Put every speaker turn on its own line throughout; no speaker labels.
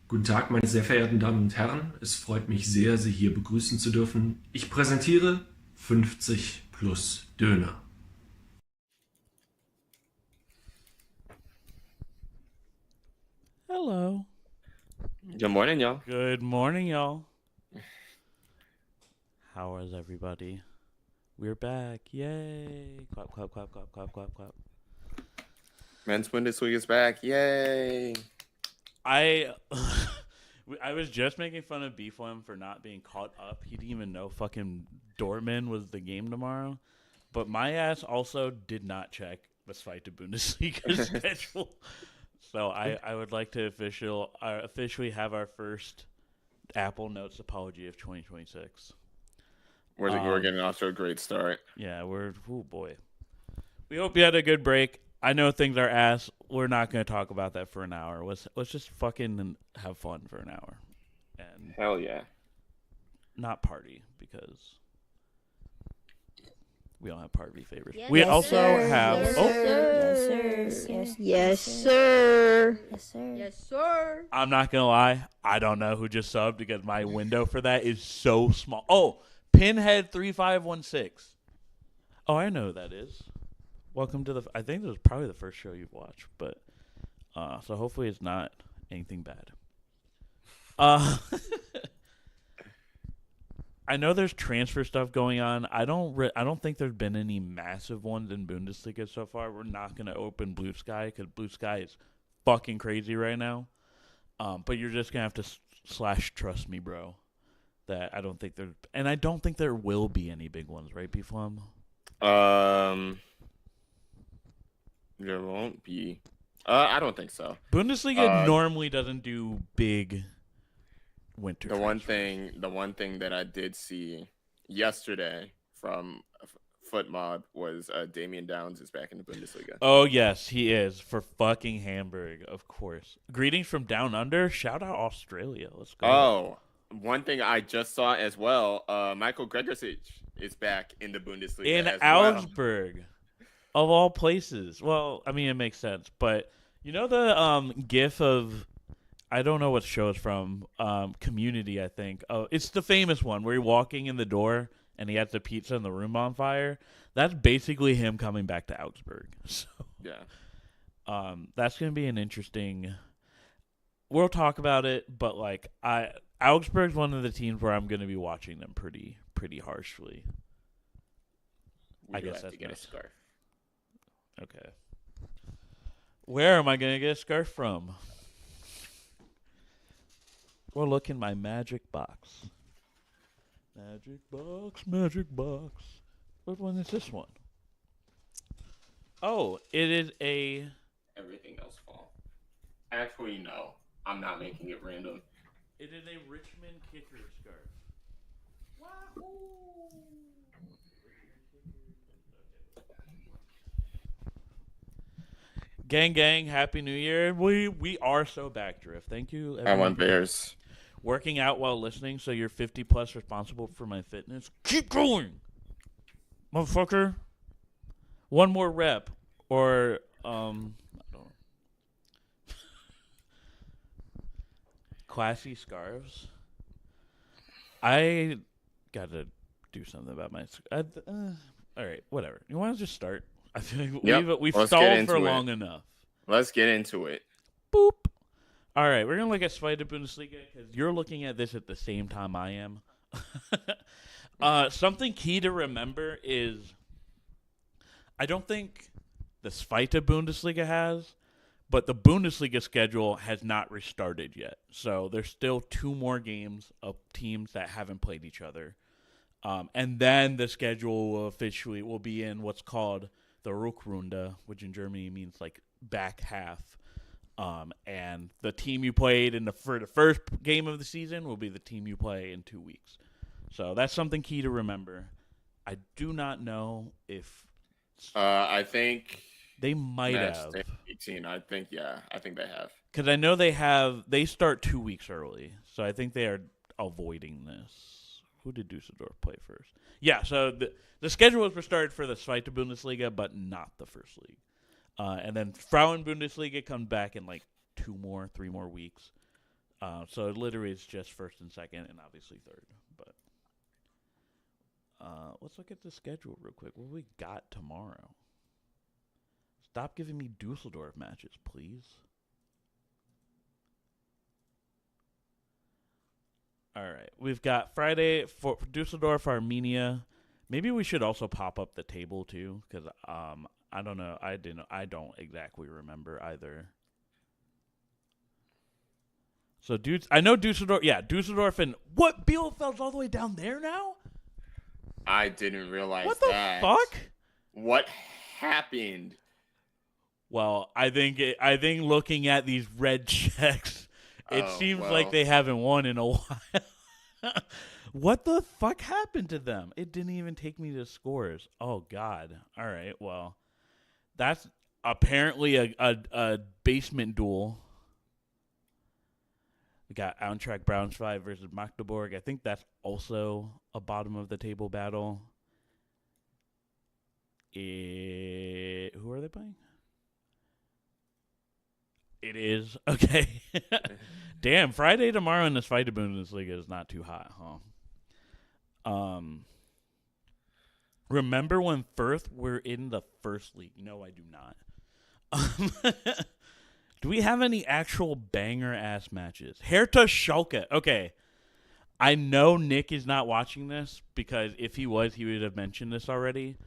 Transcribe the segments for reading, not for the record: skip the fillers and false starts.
Guten Tag, meine sehr verehrten Damen und Herren. Es freut mich sehr, Sie hier begrüßen zu dürfen. Ich präsentiere 50 plus Döner.
Hello.
Good morning, y'all.
Good morning, y'all. How is everybody? We're back. Yay. Clap, clap, clap, clap, clap, clap, clap.
Men's Bundesliga is back. Yay.
I was just making fun of Beeflam for not being caught up. He didn't even know fucking Dortmund was the game tomorrow. But my ass also did not check the Fight to Bundesliga schedule. So I would like to officially have our first Apple Notes apology of 2026.
We're getting off to a great start.
Yeah, oh boy. We hope you had a good break. I know things are ass. We're not going to talk about that for an hour. Let's just fucking have fun for an hour. And
Hell yeah.
not party because we don't have party favors.
Yes,
we
yes,
also
sir.
have
Yes,
oh
sir.
Yes, sir.
Yes, sir.
Yes, sir.
I'm not going to lie. I don't know who just subbed because my window for that is so small. Oh, Pinhead 3516. Oh, I know who that is. Welcome to I think this is probably the first show you've watched, but so hopefully it's not anything bad. I know there's transfer stuff going on. I don't think there's been any massive ones in Bundesliga so far. We're not going to open Blue Sky because Blue Sky is fucking crazy right now. But you're just going to have to / trust me, bro. That I don't think there will be any big ones, right, Beeflum?
There won't be. I don't think so.
Bundesliga normally doesn't do big winter.
The one thing that I did see yesterday from FootMob was Damian Downs is back in the Bundesliga.
Oh yes, he is for fucking Hamburg, of course. Greetings from down under. Shout out Australia. Let's go.
Oh, one thing I just saw as well. Michael Gregersic is back in the Bundesliga
in
as well.
Augsburg, of all places. Well, I mean it makes sense, but you know the GIF of. I don't know what show it's from. Community, I think. Oh, it's the famous one where you're walking in the door and he has the pizza in the room on fire. That's basically him coming back to Augsburg. So
yeah,
that's gonna be an interesting. We'll talk about it, but like Augsburg's one of the teams where I'm gonna be watching them pretty harshly. I guess that's
get a
nice.
scarf.
Okay. Where am I gonna get a scarf from? Or look in my magic box. Magic box, magic box. What one is this one? Oh, it is a...
Everything else fall. Actually, no. I'm not making it random.
It is a Richmond Kicker scarf. Wahoo! Gang, Happy New Year. We are so back, Drift. Thank you, everyone.
I want Bears.
Working out while listening, so you're 50 plus responsible for my fitness. Keep going, motherfucker. One more rep, or I don't know. Classy scarves. I gotta do something about my. All right, whatever. You want to just start? I feel like we've stalled for long enough.
Let's get into it.
Boop. All right, we're gonna look at Zweite Bundesliga because you're looking at this at the same time I am. Something key to remember is I don't think the Zweite Bundesliga has, but the Bundesliga schedule has not restarted yet. So there's still 2 more games of teams that haven't played each other, and then the schedule officially will be in what's called the Rückrunde, which in Germany means like back half. And the team you played for the first game of the season will be the team you play in 2 weeks. So that's something key to remember. I do not know if
I think
they might have.
18. I think they have.
Because I know they start 2 weeks early. So I think they are avoiding this. Who did Dusseldorf play first? Yeah, so the schedule was started for the Zweite Bundesliga, but not the first league. And then Frauen Bundesliga comes back in like 3 more weeks. So literally it's just first and second and obviously third. But let's look at the schedule real quick. What we got tomorrow? Stop giving me Dusseldorf matches, please. All right. We've got Friday for Dusseldorf, Armenia. Maybe we should also pop up the table too, because I don't know. I don't exactly remember either. So, dudes, I know Dusseldorf. Yeah, Dusseldorf and what? Bielefeld's all the way down there now?
I didn't realize
What the
that.
fuck?
What happened?
Well, I think looking at these red checks, it seems like they haven't won in a while. What the fuck happened to them? It didn't even take me to scores. Oh God! All right, well, that's apparently a basement duel. We got Eintracht Braunschweig versus Magdeburg. I think that's also a bottom of the table battle. Who are they playing? It is. Okay. Damn, Friday tomorrow in this fight of Bundesliga is not too hot, huh? Remember when Firth were in the first league? No, I do not. Do we have any actual banger-ass matches? Hertha Schalke. Okay. I know Nick is not watching this because if he was, he would have mentioned this already.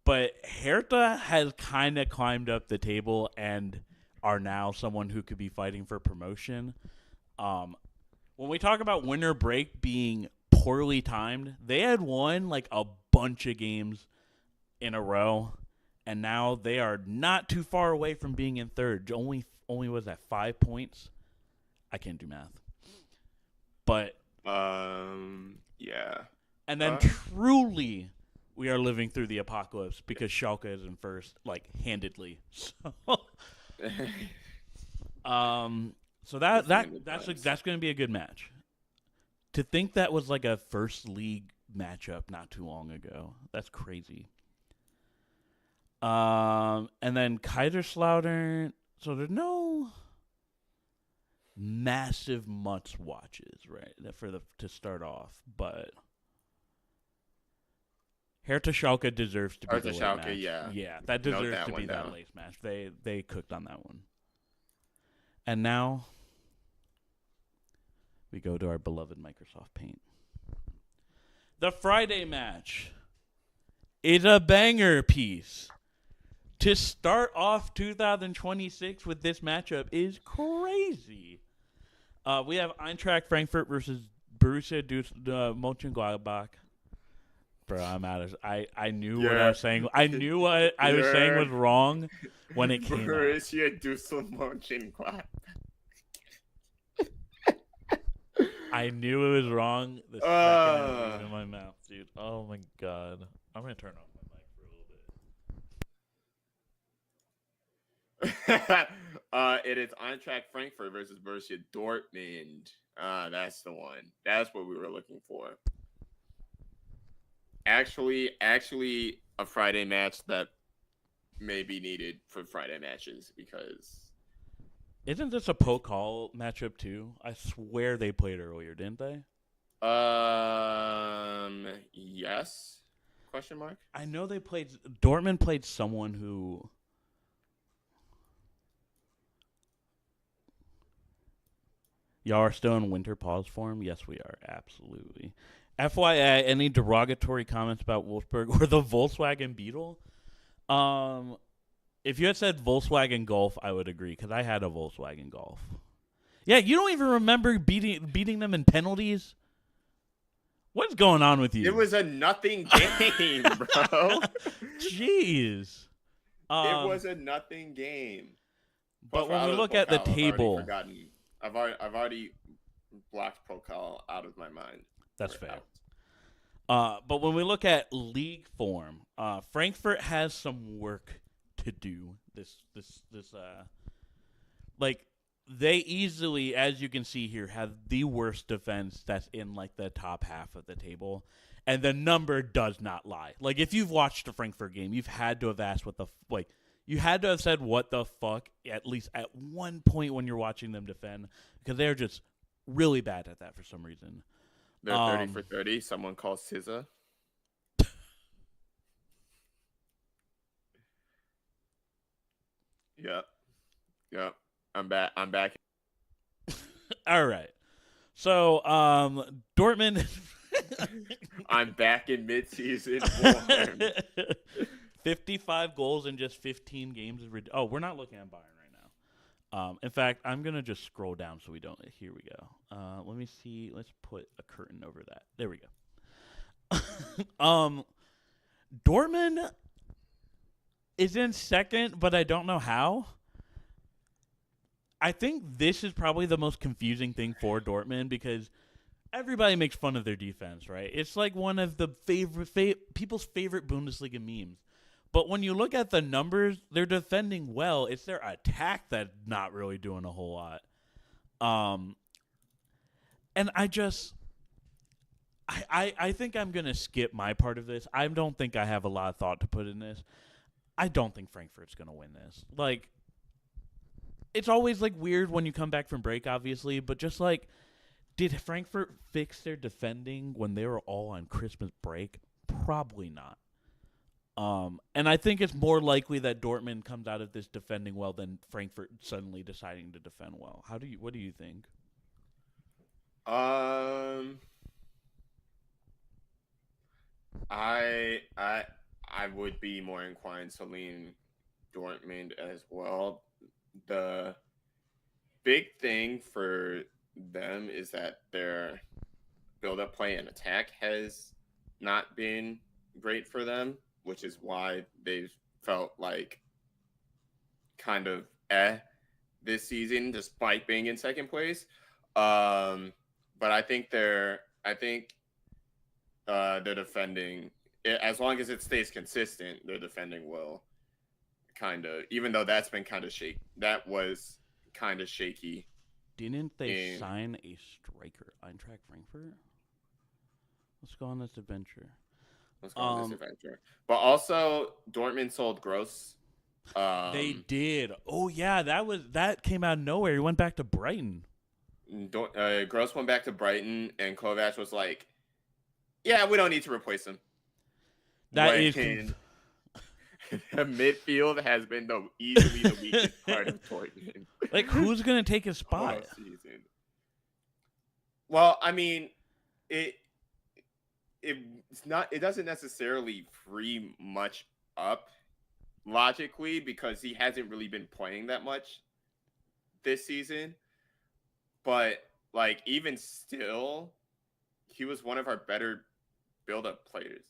But Hertha has kind of climbed up the table and are now someone who could be fighting for promotion. When we talk about winter break being poorly timed, they had won like a bunch of games in a row, and now they are not too far away from being in third. Only was that 5 points? I can't do math. But
yeah.
And then truly we are living through the apocalypse because Schalke is in first, like handedly. So that's going to be a good match. To think that was like a first league matchup not too long ago. That's crazy. And then Kaiserslautern. So there's no massive must watches, right? To start off, but Hertha Schalke deserves to be the late match. Yeah, that deserves to be that late match. They cooked on that one. And now we go to our beloved Microsoft Paint. The Friday match is a banger piece. To start off 2026 with this matchup is crazy. We have Eintracht Frankfurt versus Borussia Mönchengladbach. Bro, I'm out of. I knew what I was saying. I knew what I was saying was wrong when it came out.
Borussia Mönchengladbach.
I knew it was wrong the second it was in my mouth, dude. Oh my god. I'm gonna turn off my mic for a little bit.
It is Eintracht Frankfurt versus Borussia Dortmund. That's the one. That's what we were looking for. Actually, a Friday match that may be needed for Friday matches because.
Isn't this a Pokal matchup too? I swear they played earlier, didn't they?
Yes. Question mark?
I know they played. Dortmund played someone who. Y'all are still in winter pause form? Yes, we are. Absolutely. FYI, any derogatory comments about Wolfsburg or the Volkswagen Beetle? If you had said Volkswagen Golf, I would agree, because I had a Volkswagen Golf. Yeah, you don't even remember beating them in penalties? What's going on with you?
It was a nothing game, bro.
Jeez.
It was a nothing game.
But when we look at the table,
I've already blocked Pokal out of my mind.
That's fair. But when we look at league form, Frankfurt has some work to do. Like they easily, as you can see here, have the worst defense that's in like the top half of the table, and the number does not lie. Like if you've watched a Frankfurt game, you've had to have asked you had to have said what the fuck at least at one point when you're watching them defend, because they're just really bad at that for some reason.
They're 30 for 30. Someone calls SZA. Yep. Yep. I'm back.
All right. So, Dortmund.
I'm back in mid-season form.
55 goals in just 15 games. Oh, we're not looking at Bayern right now. In fact, I'm going to just scroll down so we don't. Here we go. Let me see. Let's put a curtain over that. There we go. Dortmund is in second, but I don't know how. I think this is probably the most confusing thing for Dortmund because everybody makes fun of their defense, right? It's like one of the people's favorite Bundesliga memes. But when you look at the numbers, they're defending well. It's their attack that's not really doing a whole lot. And I think I'm going to skip my part of this. I don't think I have a lot of thought to put in this. I don't think Frankfurt's going to win this. Like, it's always, like, weird when you come back from break, obviously, but just, like, did Frankfurt fix their defending when they were all on Christmas break? Probably not. And I think it's more likely that Dortmund comes out of this defending well than Frankfurt suddenly deciding to defend well. What do you think?
I would be more inclined to lean Dortmund as well. The big thing for them is that their build-up play and attack has not been great for them, which is why they've felt like kind of this season, despite being in second place. But I think they're defending, as long as it stays consistent, they're defending well. Kind of, even though that's been kind of shaky. That was kind of shaky.
Didn't they sign a striker? Eintracht Frankfurt? Let's go on this adventure.
But also, Dortmund sold Gross.
They did. Oh yeah, that came out of nowhere. He went back to Brighton.
Gross went back to Brighton, and Kovac was like, "Yeah, we don't need to replace him." The midfield has been easily the weakest part of Dortmund.
Like, who's gonna take his spot?
Well, I mean, it's not. It doesn't necessarily free much up logically because he hasn't really been playing that much this season. But like, even still, he was one of our better build-up players.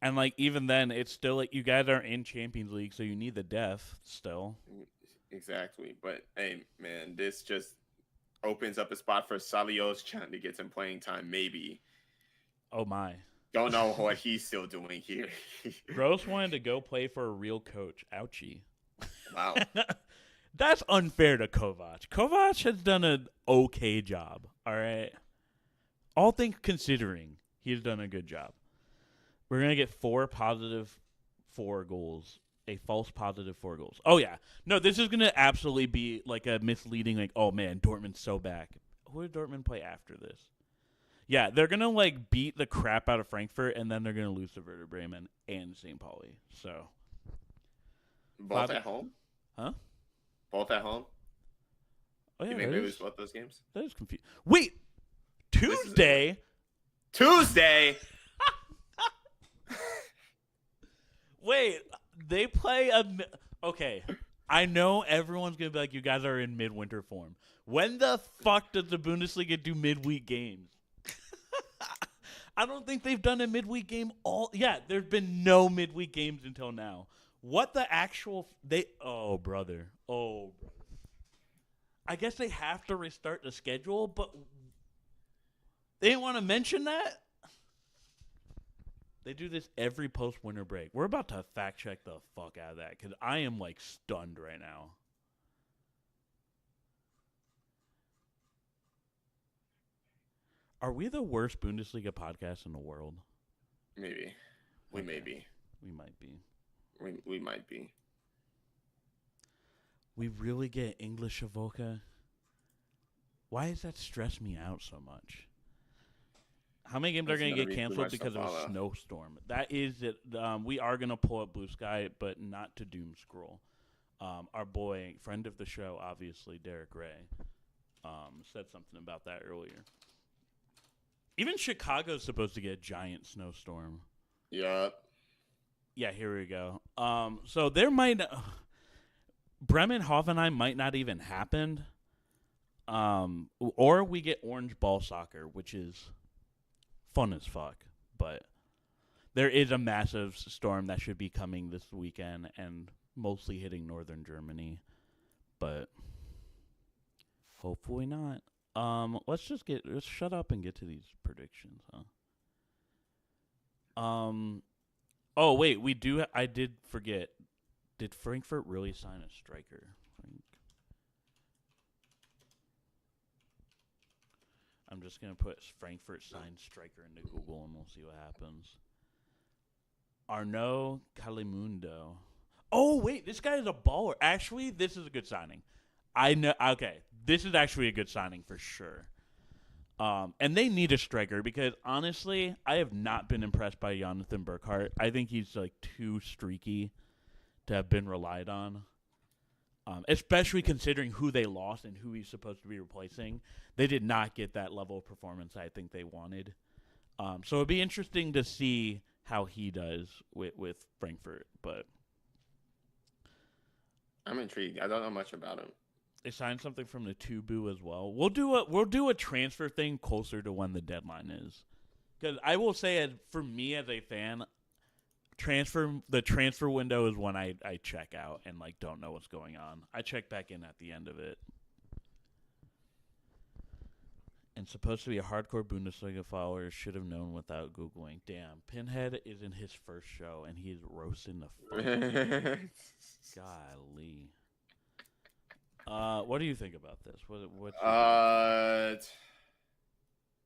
And, like, even then, it's still, like, you guys are in Champions League, so you need the depth still.
Exactly. But, hey, man, this just opens up a spot for Salios trying to get some playing time, maybe.
Oh, my.
Don't know what he's still doing here.
Gross wanted to go play for a real coach. Ouchie.
Wow.
That's unfair to Kovac. Kovac has done an okay job, all right? All things considering, he's done a good job. We're going to get 4 positive 4 goals. A false positive 4 goals. Oh, yeah. No, this is going to absolutely be like a misleading, like, oh, man, Dortmund's so back. Who did Dortmund play after this? Yeah, they're going to, like, beat the crap out of Frankfurt, and then they're going to lose to Werder Bremen and St. Pauli. So.
Both at home?
Huh?
Both at home?
Oh, yeah.
You think they lose both those games?
That is confusing. Wait! Tuesday? Wait, they play okay, I know everyone's going to be like, you guys are in midwinter form. When the fuck does the Bundesliga do midweek games? I don't think they've done a midweek game there's been no midweek games until now. What the actual... Oh, brother. I guess they have to restart the schedule, but they didn't want to mention that? They do this every post-winter break. We're about to fact-check the fuck out of that because I am, like, stunned right now. Are we the worst Bundesliga podcast in the world?
Maybe. We may be.
We might be.
We might be.
We really get English Avoca? Why does that stress me out so much? How many games are
It's
going to
gonna
get
be too
canceled
much to
because of a
follow.
snowstorm? That is it. We are going to pull up Blue Sky, but not to doom scroll. Our boy, friend of the show, obviously, Derek Ray, said something about that earlier. Even Chicago's supposed to get a giant snowstorm.
Yup.
Yeah, here we go. So there might Bremen Hoffenheim might not even happen. Or we get orange ball soccer, which is fun as fuck. But there is a massive storm that should be coming this weekend and mostly hitting northern Germany. But hopefully not. Let's shut up and get to these predictions, huh? Oh wait, I did forget. Did Frankfurt really sign a striker? I'm just gonna put Frankfurt signed striker into Google and we'll see what happens. Arnaud Calimundo. Oh wait, this guy is a baller. Actually, this is a good signing. I know. Okay, this is actually a good signing for sure. And they need a striker because honestly, I have not been impressed by Jonathan Burkhart. I think he's like too streaky to have been relied on. Especially considering who they lost and who he's supposed to be replacing. They did not get that level of performance I think they wanted. So it'd be interesting to see how he does with Frankfurt. But
I'm intrigued. I don't know much about him.
they signed something from the Tubu as well. We'll do a transfer thing closer to when the deadline is. Because I will say, for me as a fan, the transfer window is when I check out and like don't know what's going on. I check back in at the end of it. And supposed to be a hardcore Bundesliga follower, should have known without Googling. Damn, Pinhead is in his first show and he's roasting the fuck. Golly. What do you think about this? What's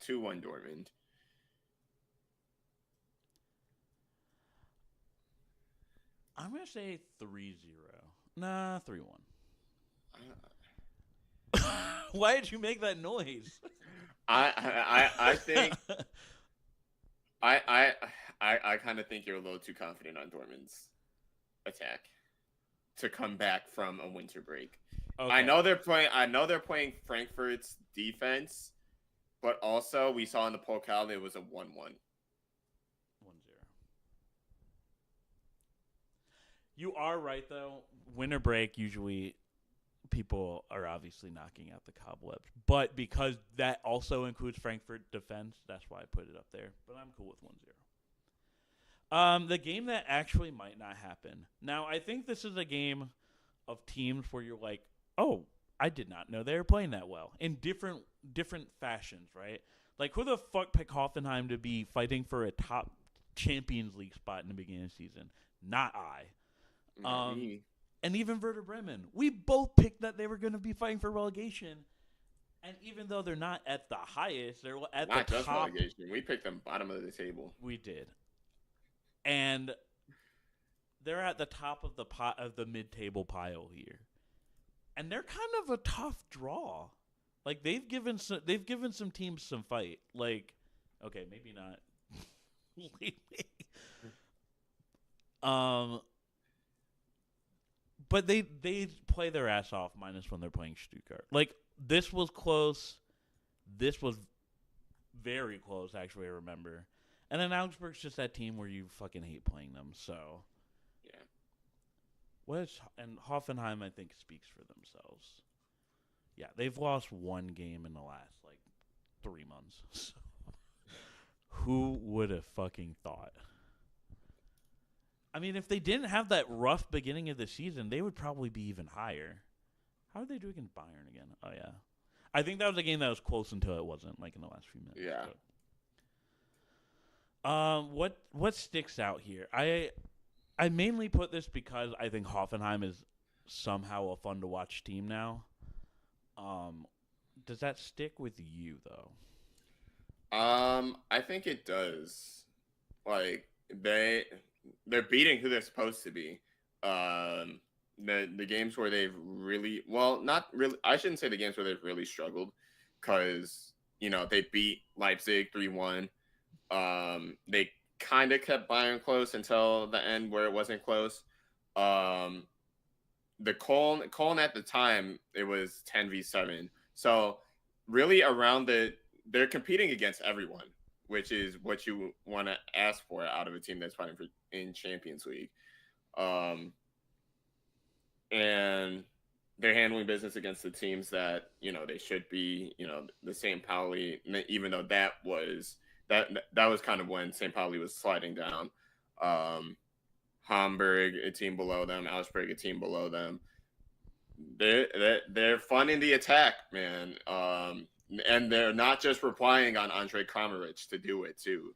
2-1 Dortmund.
I'm gonna say 3-0. Nah, 3-1. Why did you make that noise?
I think I kind of think you're a little too confident on Dortmund's attack to come back from a winter break.
Okay.
I know they're playing Frankfurt's defense, but also we saw in the Pokal it was a 1-1.
1-0. You are right though. Winter break usually people are obviously knocking out the cobwebs, but because that also includes Frankfurt defense, that's why I put it up there. But I'm cool with 1-0. The game that actually might not happen. Now, I think this is a game of teams where you're like, oh, I did not know they were playing that well in different fashions, right? Like, who the fuck picked Hoffenheim to be fighting for a top Champions League spot in the beginning of the season? Not I. And even Werder Bremen. We both picked that they were going to be fighting for relegation. And even though they're not at the highest, they're at
Not
the
just
top.
relegation. We picked them bottom of the table.
We did. And they're at the top of the mid-table pile here. And they're kind of a tough draw. Like they've given some teams some fight. Like, okay, maybe not. But they play their ass off minus when they're playing Stuttgart. Like, this was close. This was very close, actually, I remember. And then Augsburg's just that team where you fucking hate playing them, so.
Yeah.
And Hoffenheim, I think, speaks for themselves. Yeah, they've lost one game in the last, 3 months. So. Who would have fucking thought? I mean, if they didn't have that rough beginning of the season, they would probably be even higher. How did they do against Bayern again? Oh, yeah. I think that was a game that was close until it wasn't, in the last few minutes.
Yeah.
But. What sticks out here? I mainly put this because I think Hoffenheim is somehow a fun-to-watch team now. Does that stick with you, though?
I think it does. They're beating who they're supposed to be. The games where they've really, well, not really. I shouldn't say the games where they've really struggled. because they beat Leipzig 3-1. They kind of kept Bayern close until the end where it wasn't close. The Cologne at the time, it was 10v7. So really they're competing against everyone, which is what you want to ask for out of a team that's fighting in Champions League. And they're handling business against the teams that, they should be, the St. Pauli, even though that was kind of when St. Pauli was sliding down. Hamburg, a team below them, Augsburg, a team below them. They're funding the attack, man. And they're not just relying on Andre Kramaric to do it too.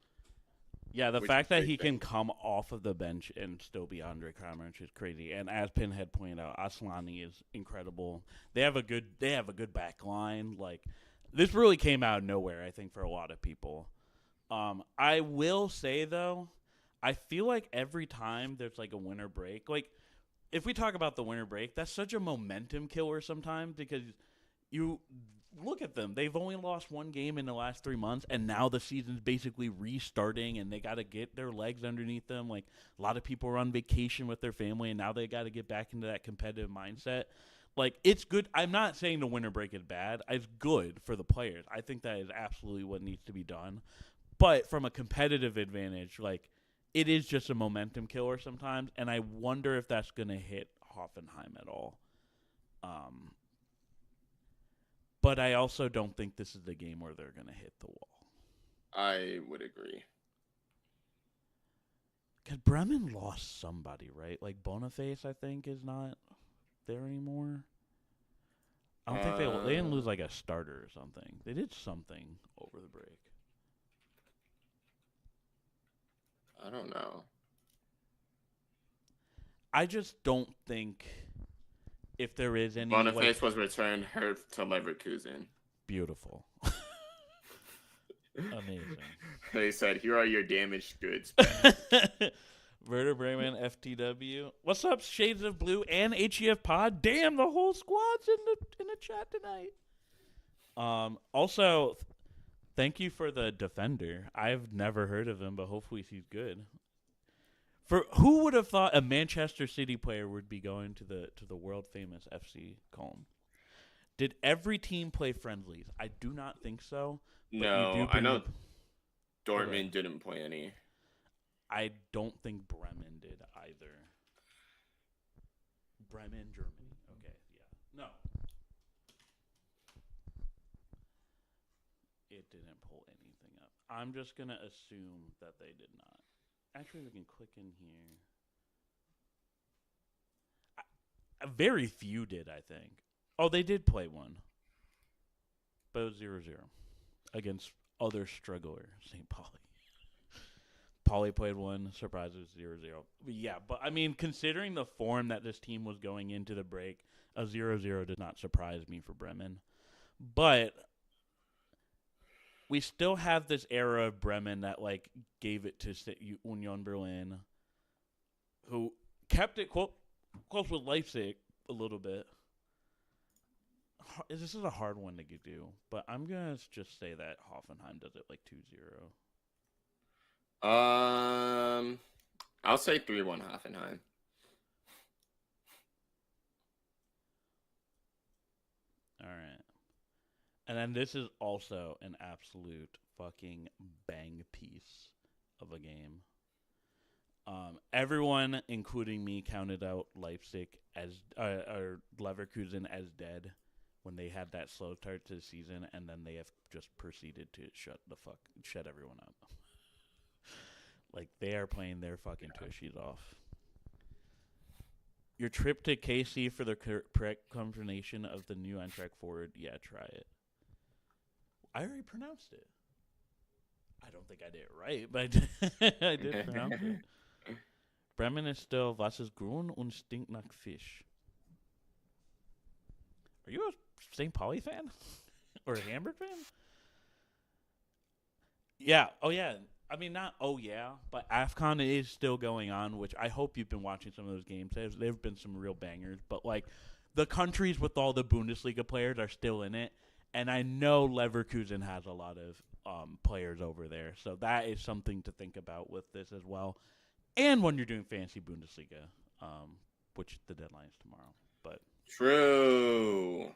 Yeah, the fact that he can come off of the bench and still be Andre Kramaric is crazy. And as Pinhead pointed out, Aslani is incredible. They have a good back line. Like, this really came out of nowhere, I think, for a lot of people. I will say though, I feel like every time there's like a winter break, like if we talk about the winter break, that's such a momentum killer sometimes because you look at them. They've only lost one game in the last 3 months, and now the season's basically restarting, and they got to get their legs underneath them. Like, a lot of people are on vacation with their family, and now they got to get back into that competitive mindset. Like, it's good. I'm not saying the winter break is bad. It's good for the players. I think that is absolutely what needs to be done. But from a competitive advantage, like, it is just a momentum killer sometimes, and I wonder if that's going to hit Hoffenheim at all. But I also don't think this is the game where they're going to hit the wall.
I would agree.
Because Bremen lost somebody, right? Like Boniface, I think, is not there anymore. I don't think they didn't lose like a starter or something. They did something over the break.
I don't know.
I just don't think if there is any...
Boniface was returned hurt to Leverkusen.
Beautiful. Amazing.
They said, here are your damaged goods.
Werder Bremen, FTW. What's up, Shades of Blue and HEF Pod? Damn, the whole squad's in the chat tonight. Also, thank you for the defender. I've never heard of him, but hopefully he's good. For who would have thought a Manchester City player would be going to the world famous FC Cologne? Did every team play friendlies? I do not think so.
No, I know Dortmund didn't play any.
I don't think Bremen did either. Bremen, Germany. Okay, yeah. No. It didn't pull anything up. I'm just going to assume that they did not. Actually, we can click in here. Very few did, I think. Oh, they did play one. But it was 0-0 against other struggler, St. Pauli. Pauli played one. Surprise, it was 0-0. But yeah, but I mean, considering the form that this team was going into the break, a 0-0 did not surprise me for Bremen. But we still have this era of Bremen that like gave it to Union Berlin, who kept it close with Leipzig a little bit. This is a hard one to do, but I'm going to just say that Hoffenheim does it like 2-0.
I'll say 3-1 Hoffenheim.
All right. And then this is also an absolute fucking bang piece of a game. Everyone, including me, counted out Leipzig as or Leverkusen as dead when they had that slow start to the season, and then they have just proceeded to shut everyone up. Like, they are playing their fucking tushies off. Your trip to KC for the correct combination of the new Eintracht forward, yeah, try it. I already pronounced it. I don't think I did it right, but I did pronounce it. Bremen ist still, was ist grün und stinkt nach Fisch. Are you a St. Pauli fan? Or a Hamburg fan? Yeah. Oh, yeah. I mean, not oh, yeah, but AFCON is still going on, which I hope you've been watching some of those games. There have been some real bangers. But, like, the countries with all the Bundesliga players are still in it. And I know Leverkusen has a lot of players over there, so that is something to think about with this as well. And when you're doing fantasy Bundesliga, which the deadline is tomorrow. But
True.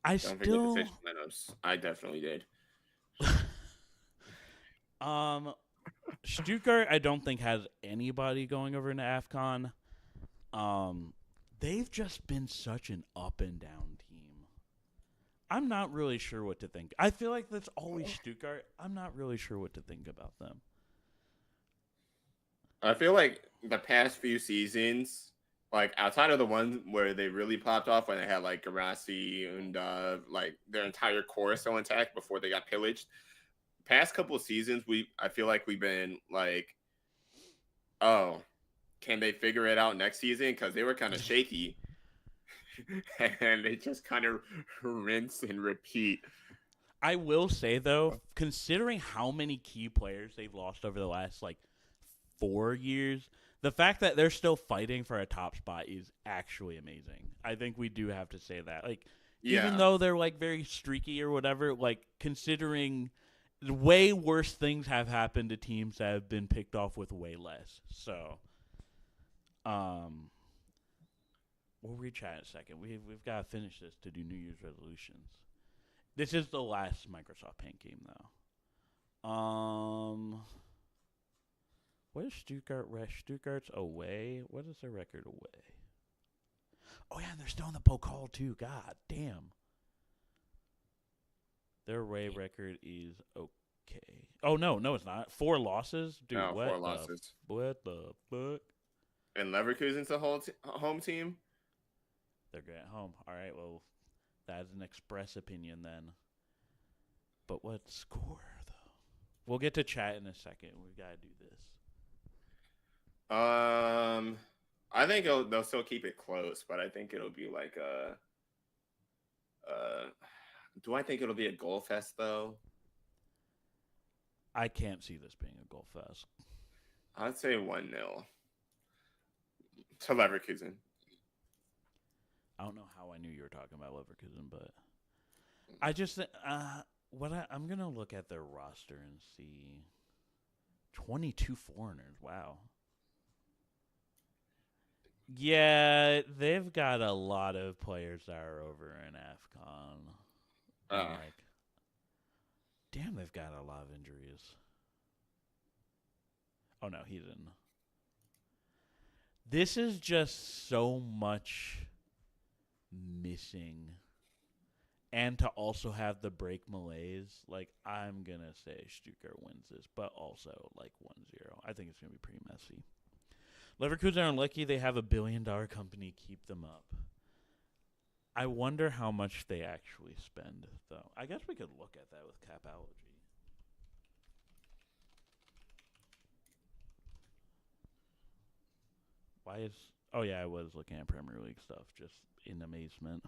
I
Don't forget
still
the fish lineups. I definitely did.
Stuttgart, I don't think has anybody going over into AFCON. They've just been such an up and down team. I'm not really sure what to think. I feel like that's always Stuttgart. I'm not really sure what to think about them.
I feel like the past few seasons, like outside of the one where they really popped off when they had like Garassi and like their entire core still intact before they got pillaged. Past couple of seasons, I feel like we've been like, oh, can they figure it out next season? Because they were kind of shaky, and they just kind of rinse and repeat.
I will say though, considering how many key players they've lost over the last like 4 years, the fact that they're still fighting for a top spot is actually amazing. I think we do have to say that. Like, even though they're like very streaky or whatever, like considering way worse things have happened to teams that have been picked off with way less. So, we'll rechat in a second. We've got to finish this to do New Year's resolutions. This is the last Microsoft Paint game, though. What is Stuttgart? Stuttgart's away. What is their record away? Oh yeah, they're still in the Pokal too. God damn. Their away record is okay. Oh no, it's not. 4 losses, dude.
No,
what
4 losses.
What the fuck?
And Leverkusen's the whole home team.
They're good at home. All right, well, that's an express opinion then. But what score though? We'll get to chat in a second. We gotta do this.
I think they'll still keep it close, but I think it'll be like do I think it'll be a goal fest though?
I can't see this being a goal fest.
I'd say 1-0 to Leverkusen.
I don't know how I knew you were talking about Leverkusen, but I just I'm gonna look at their roster and see 22 foreigners. Wow. Yeah, they've got a lot of players that are over in AFCON. Damn, they've got a lot of injuries. Oh no, he's in. This is just so much missing. And to also have the break malaise, like, I'm going to say Stuttgart wins this, but also, like, 1-0. I think it's going to be pretty messy. Leverkusen are unlucky they have $1 billion company keep them up. I wonder how much they actually spend, though. I guess we could look at that with Capology. Why is... Oh, yeah, I was looking at Premier League stuff, just in amazement.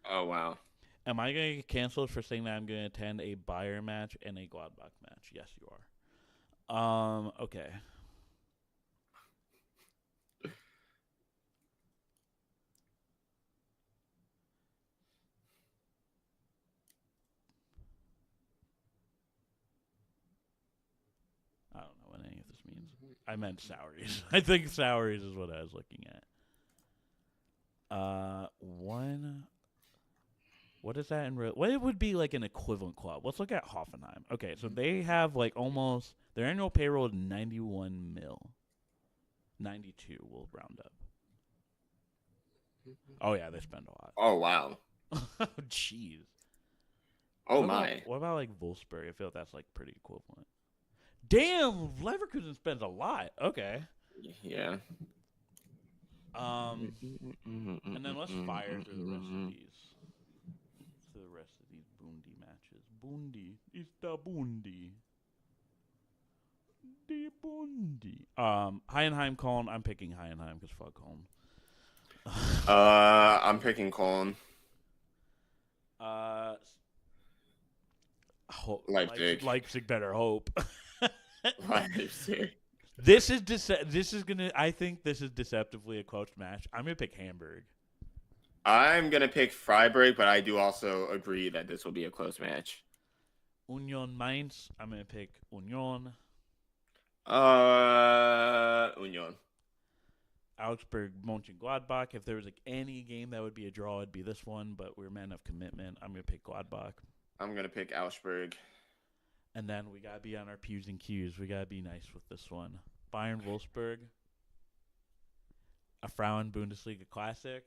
Oh, wow.
Am I going to get canceled for saying that I'm going to attend a Bayern match and a Gladbach match? Yes, you are. Okay. I don't know what any of this means. I meant salaries. I think salaries is what I was looking at. What is that in real? What it would be like an equivalent club? Let's look at Hoffenheim. Okay, so they have like almost their annual payroll is 91 mil. 92, we'll round up. Oh yeah, they spend a lot.
Oh wow.
Jeez.
Oh my.
What about like Wolfsburg? I feel that's like pretty equivalent. Damn, Leverkusen spends a lot. Okay.
Yeah.
And then let's fire through the rest of these. To the rest of these Bundy matches. Bundy. It's the Bundy. The Bundy. Heidenheim, Cologne. I'm picking Heidenheim because fuck Cologne.
I'm picking Cologne.
Leipzig better hope.
Leipzig.
This is gonna. I think this is deceptively a close match. I'm gonna pick Hamburg.
I'm gonna pick Freiburg, but I do also agree that this will be a close match.
Union Mainz. I'm gonna pick Union.
Union.
Augsburg Mönchengladbach. If there was like any game that would be a draw, it'd be this one. But we're men of commitment. I'm gonna pick Gladbach.
I'm gonna pick Augsburg.
And then we gotta be on our P's and Q's. We gotta be nice with this one. Bayern Wolfsburg. A Frauen Bundesliga classic,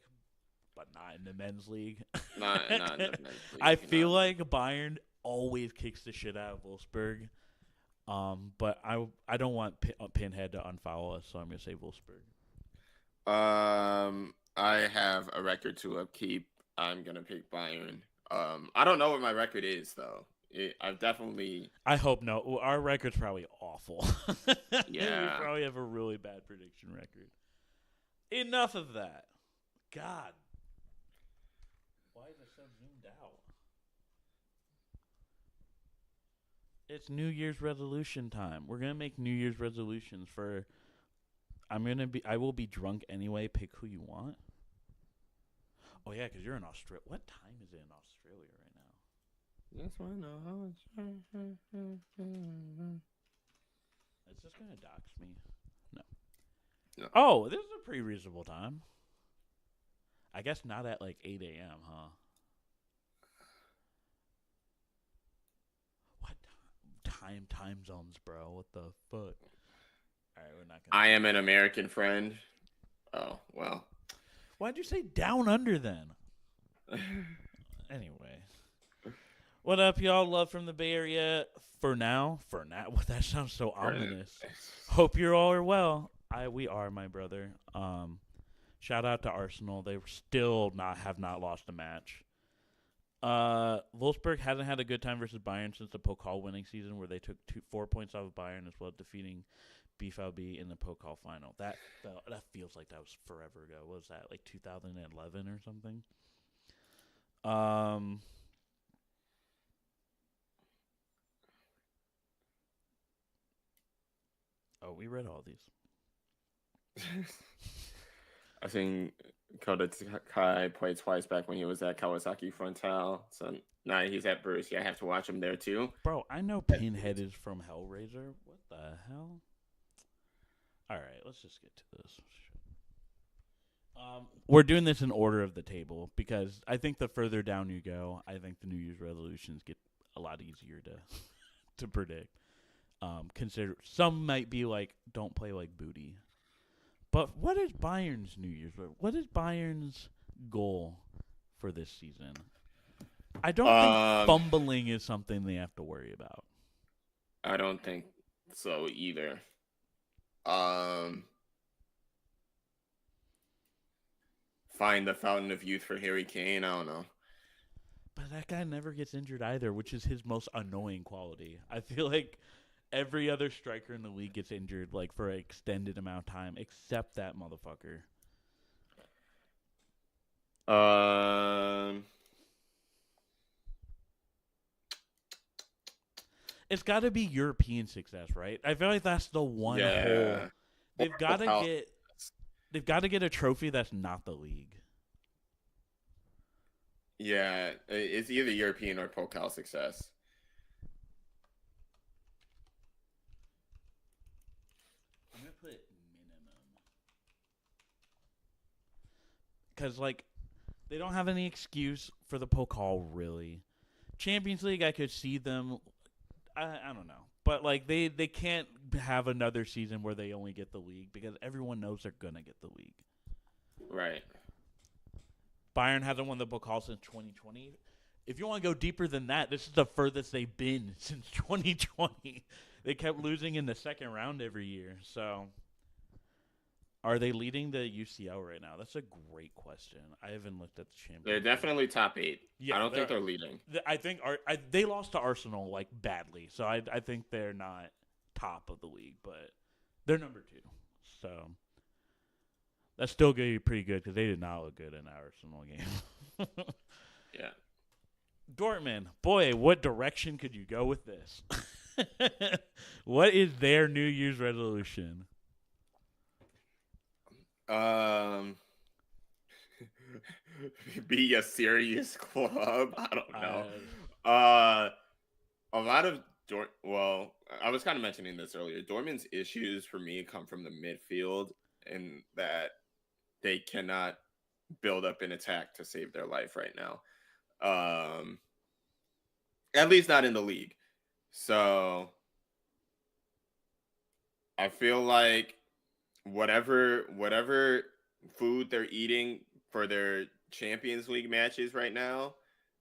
but not in the men's league.
Not in the men's league,
I feel like Bayern always kicks the shit out of Wolfsburg. But I don't want Pinhead to unfollow us, so I'm gonna say Wolfsburg.
I have a record to upkeep. I'm gonna pick Bayern. I don't know what my record is though. I've definitely.
I hope no. Well, our record's probably awful.
Yeah.
We probably have a really bad prediction record. Enough of that. God. Why is it so zoomed out? It's New Year's resolution time. We're gonna make New Year's resolutions for. I will be drunk anyway. Pick who you want. Oh yeah, because you're in Australia. What time is it in Australia right now?
Yes, I know.
Is this gonna dox me?
No.
Oh, this is a pretty reasonable time. I guess not at like 8 a.m., huh? What time zones, bro? What the fuck? All right, we're not gonna.
I am an American friend. Oh well.
Why'd you say down under then? Anyway, what up, y'all? Love from the Bay Area. For now. Well, that sounds so ominous. Hope you're all are well. We are, my brother. Shout out to Arsenal. They still have not lost a match. Wolfsburg hasn't had a good time versus Bayern since the Pokal winning season, where they took 4 points off of Bayern as well, defeating BVB in the Pokal final. That feels like that was forever ago. What was that, like 2011 or something? Oh, we read all these.
I think Kota Takai played twice back when he was at Kawasaki Frontale. So now he's at Borussia. I have to watch him there too.
Bro, I know Pinhead is from Hellraiser. What the hell? All right, let's just get to this. We're doing this in order of the table because I think the further down you go, I think the New Year's resolutions get a lot easier to predict. Consider some might be like, don't play like booty. But what is Bayern's New Year's? What is Bayern's goal for this season? I don't think fumbling is something they have to worry about.
I don't think so either. Find the fountain of youth for Harry Kane. I don't know.
But that guy never gets injured either, which is his most annoying quality. I feel like every other striker in the league gets injured like for an extended amount of time, except that motherfucker. It's got to be European success, right? I feel like that's the one hole. They've got to get a trophy that's not the league.
Yeah, it's either European or Pokal success.
I'm going to put minimum. Because, like, they don't have any excuse for the Pokal, really. Champions League, I could see them. I don't know. But, like, they can't have another season where they only get the league because everyone knows they're going to get the league.
Right.
Bayern hasn't won the Pokal since 2020. If you want to go deeper than that, this is the furthest they've been since 2020. They kept losing in the second round every year. So, are they leading the UCL right now? That's a great question. I haven't looked at the Champions.
They're definitely top 8.
Yeah,
I don't think they're leading.
I think they lost to Arsenal like badly, so I think they're not top of the league, but they're number 2. So that's still going to be pretty good because they did not look good in the Arsenal game.
Yeah.
Dortmund, boy, what direction could you go with this? What is their New Year's resolution?
be a serious club. I don't know.
Uh,
A lot of well, I was kind of mentioning this earlier. Dortmund's issues for me come from the midfield, and that they cannot build up an attack to save their life right now. At least not in the league. So I feel like whatever food they're eating for their Champions League matches right now,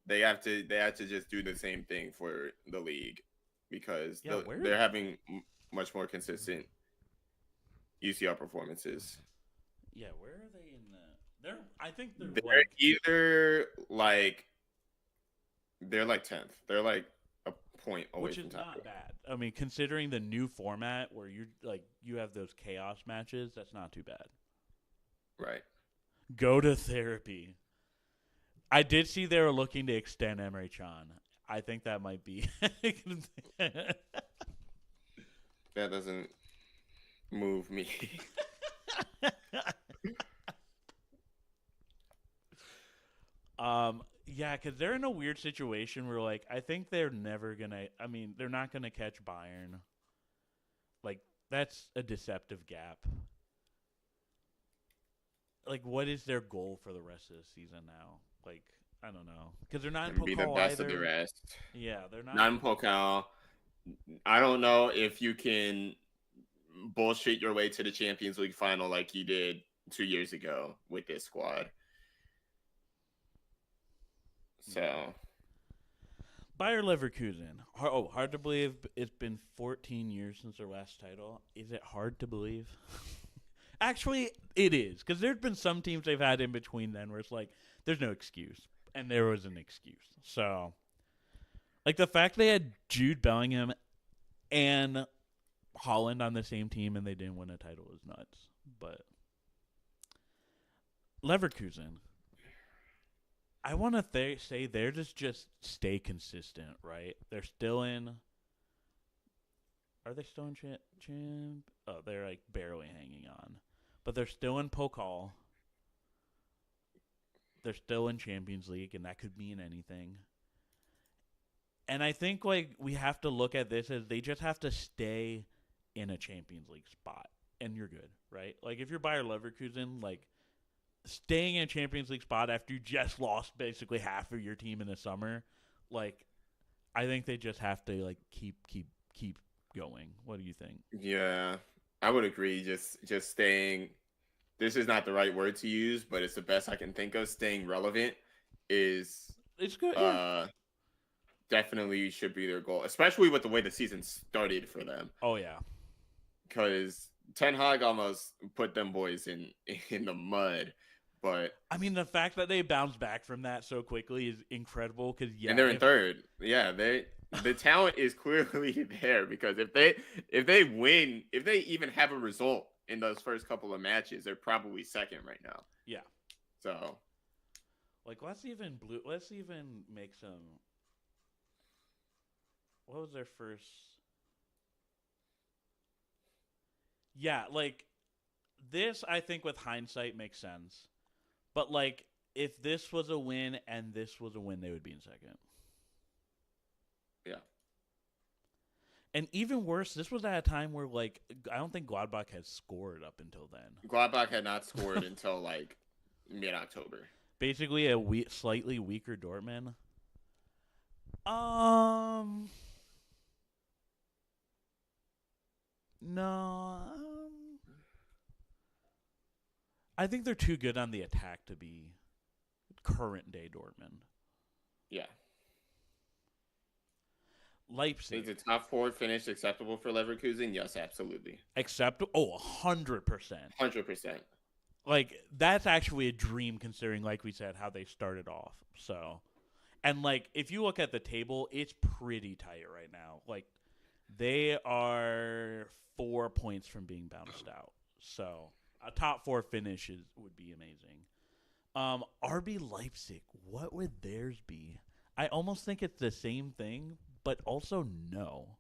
they have to just do the same thing for the league because they're having much more consistent UCL performances.
Yeah, where are they in the? I think they're
They're either like they're like 10th. They're like a point away
which
from
is
top.
not bad. I mean, considering the new format where you have those chaos matches, that's not too bad.
Right.
Go to therapy. I did see they were looking to extend Emre Can. I think that might be.
That doesn't move me.
Yeah, because they're in a weird situation where, like, I think they're never gonna. I mean, they're not gonna catch Bayern. Like, that's a deceptive gap. Like, what is their goal for the rest of the season now? Like, I don't know, because they're not in
And be the
Pokal
best
either.
of the rest.
Yeah, they're not.
Not in Pokal. I don't know if you can bullshit your way to the Champions League final like you did 2 years ago with this squad. So,
Bayer Leverkusen. Hard to believe it's been 14 years since their last title. Is it hard to believe? Actually, it is, because there's been some teams they've had in between then where it's like, there's no excuse. And there was an excuse. So, like, the fact they had Jude Bellingham and Holland on the same team and they didn't win a title is nuts. But Leverkusen, I want to say they're just stay consistent, right? They're still in. Are they still in champ? Oh, they're like barely hanging on, but they're still in Pokal. They're still in Champions League, and that could mean anything. And I think like we have to look at this as they just have to stay in a Champions League spot, and you're good, right? Like if you're Bayer Leverkusen, like staying in a Champions League spot after you just lost basically half of your team in the summer, like I think they just have to like keep going. What do you think?
yeah, I would agree. Just staying. This is not the right word to use, but it's the best I can think of. Staying relevant is
It's good. Yeah.
Definitely should be their goal, especially with the way the season started for them.
Oh yeah.
Because Ten Hag almost put them boys in the mud. But
I mean, the fact that they bounced back from that so quickly is incredible. Because
and they're in third. Yeah, the talent is clearly there. Because if they win, if they even have a result in those first couple of matches, they're probably second right now.
Yeah.
So,
like, let's even make some. What was their first? Yeah, like this. I think with hindsight makes sense. But, like, if this was a win and this was a win, they would be in second.
yeah.
And even worse, this was at a time where, like, I don't think Gladbach had scored up until then.
Gladbach had not scored until, like, mid-October.
Basically a slightly weaker Dortmund. No. I think they're too good on the attack to be current day Dortmund.
Yeah.
Leipzig.
Is the top four finish acceptable for Leverkusen? Yes, absolutely.
100%.
100%.
Like, that's actually a dream considering, like we said, how they started off. So, and, like, if you look at the table, it's pretty tight right now. Like, they are 4 points from being bounced out. So, a top four finish would be amazing. RB Leipzig, what would theirs be? I almost think it's the same thing, but also no.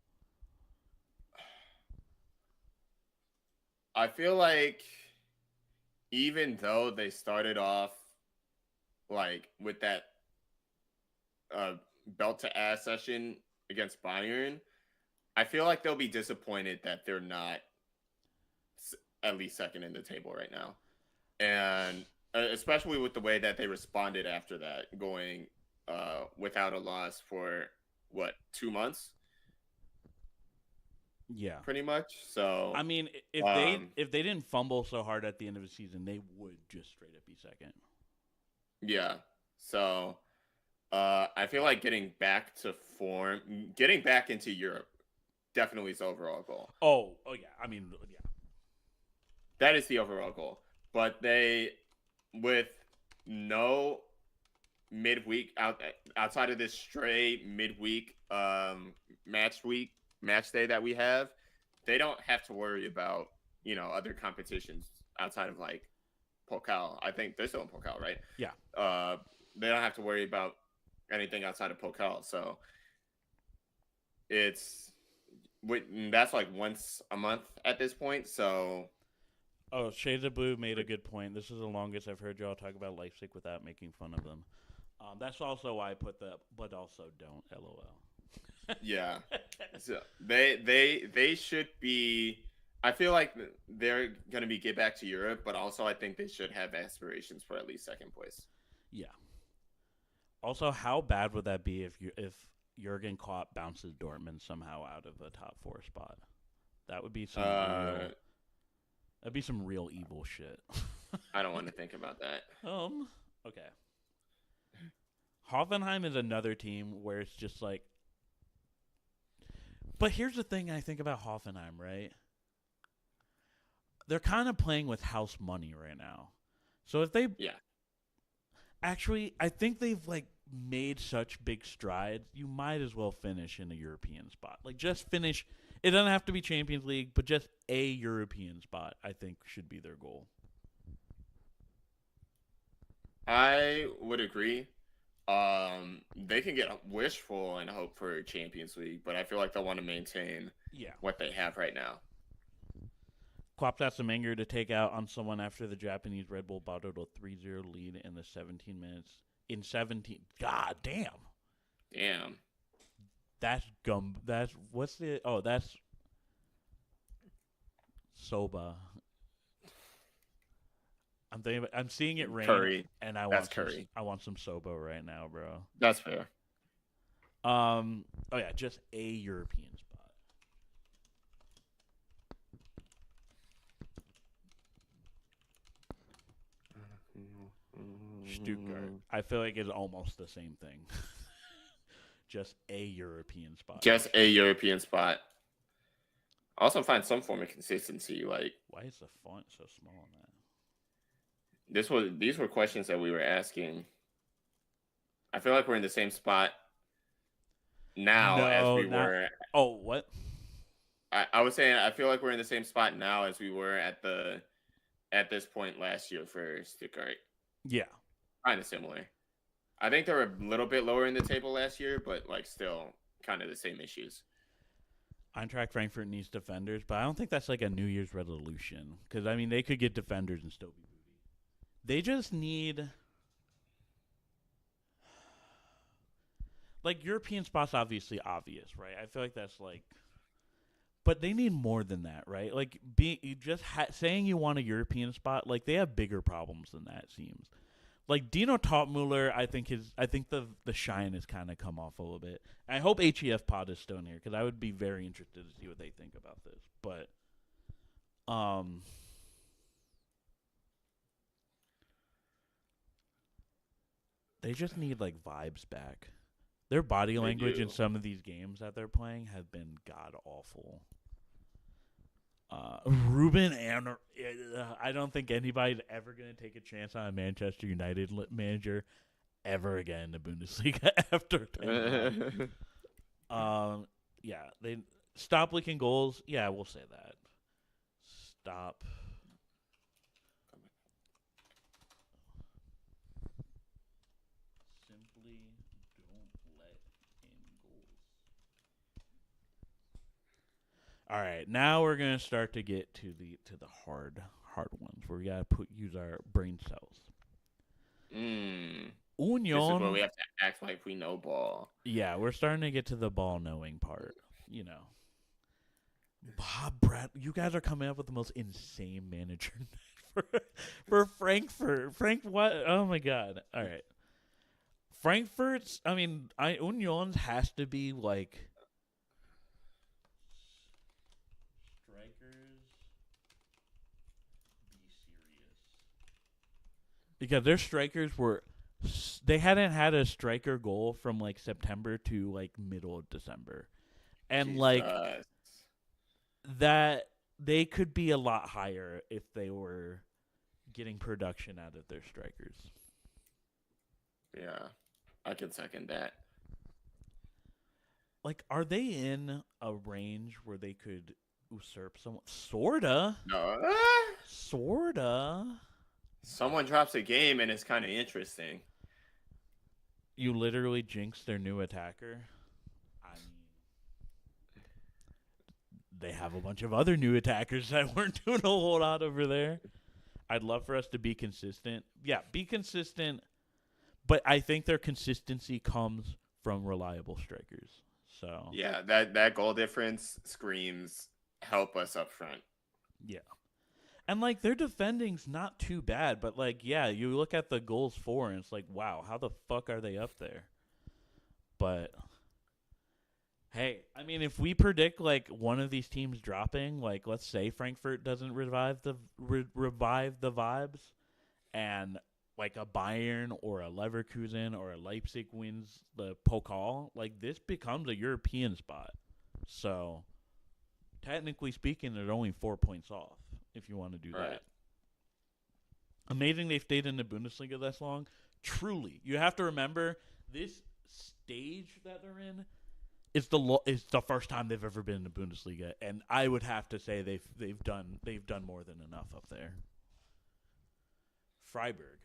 I feel like even though they started off like with that belt to ass session against Bayern, I feel like they'll be disappointed that they're not at least second in the table right now. And especially with the way that they responded after that, going without a loss for 2 months,
Yeah.
pretty much. So
I mean, if they didn't fumble so hard at the end of the season, they would just straight up be second.
yeah. So I feel like getting back to form, getting back into Europe, definitely is the overall goal.
Oh yeah. I mean, yeah.
That is the overall goal. But they, with no midweek outside of this stray midweek match day that we have, they don't have to worry about other competitions outside of like Pokal. I think they're still in Pokal, right?
Yeah.
They don't have to worry about anything outside of Pokal. So that's like once a month at this point. So.
Oh, Shades of Blue made a good point. This is the longest I've heard y'all talk about Leipzig without making fun of them. That's also why I put the but also don't LOL.
Yeah, so they should be. I feel like they're gonna be get back to Europe, but also I think they should have aspirations for at least second place.
Yeah. Also, how bad would that be if Jurgen Klopp bounces Dortmund somehow out of a top 4 spot? That would be some real. That'd be some real evil shit.
I don't want to think about that.
Okay. Hoffenheim is another team where it's just like. But here's the thing I think about Hoffenheim, right? They're kind of playing with house money right now. So if they.
Yeah.
Actually, I think they've like made such big strides. You might as well finish in a European spot. Like just finish. It doesn't have to be Champions League, but just a European spot, I think, should be their goal.
I would agree. They can get wishful and hope for Champions League, but I feel like they'll want to maintain what they have right now.
Klopp has some anger to take out on someone after the Japanese Red Bull bottled a 3-0 lead in the 17 minutes. In 17. God damn.
Damn.
That's gum. That's what's the? Oh, that's soba. I'm thinking. I'm seeing it rain,
Curry.
and I
That's
want
curry.
I want some soba right now, bro.
That's fair.
Oh yeah, just a European spot. Stuttgart. I feel like it's almost the same thing. Just a European spot.
Just a European spot. Also find some form of consistency. Like,
why is the font so small on that?
These were questions that we were asking. I feel like we're in the same spot now as we were.
Oh, what?
I was saying I feel like we're in the same spot now as we were at this point last year for Stuttgart.
Yeah,
kind of similar. I think they were a little bit lower in the table last year, but like still kind of the same issues.
Eintracht Frankfurt needs defenders, but I don't think that's like a New Year's resolution. Because, I mean, they could get defenders and still be booty. They just need... Like, European spots obviously obvious, right? I feel like that's like... But they need more than that, right? Like, saying you want a European spot, like, they have bigger problems than that, seems. Like Dino Topmuller, I think the shine has kind of come off a little bit. I hope HEF Pod is still in here because I would be very interested to see what they think about this. But, they just need like vibes back. Their body language in some of these games that they're playing have been god awful. Ruben and I don't think anybody's ever going to take a chance on a Manchester United manager ever again in the Bundesliga after 10. Yeah, they stop leaking goals. Yeah, we'll say that. Stop. Simply don't let in goals. All right, now we're gonna start to get to the hard ones where we gotta use our brain cells.
This is where
Union.
we have to act like we know ball.
Yeah, we're starting to get to the ball knowing part. Bob Brad, you guys are coming up with the most insane manager for Frankfurt. What? Oh my god! All right, Frankfurt's. I mean, Union's has to be like strikers. Be serious because their strikers were. They hadn't had a striker goal from like September to like middle of December, and like
Jesus.
that they could be a lot higher if they were getting production out of their strikers.
Yeah, I can second that.
Like, are they in a range where they could usurp someone? Sorta.
No,
Sorta.
someone drops a game and it's kind of interesting.
You literally jinxed their new attacker. I mean, they have a bunch of other new attackers that weren't doing a whole lot over there. I'd love for us to be consistent. Yeah, be consistent. But I think their consistency comes from reliable strikers. So
Yeah, that goal difference screams help us up front.
yeah. And like their defending's not too bad, but like yeah, you look at the goals for and it's like, wow, how the fuck are they up there? But hey, I mean if we predict like one of these teams dropping, like let's say Frankfurt doesn't revive the vibes and like a Bayern or a Leverkusen or a Leipzig wins the Pokal, like this becomes a European spot. So technically speaking, they're only 4 points off if you want to do
Right.
that. Amazing they stayed in the Bundesliga this long. Truly, you have to remember this stage that they're in is the first time they've ever been in the Bundesliga, and I would have to say they've done more than enough up there. Freiburg.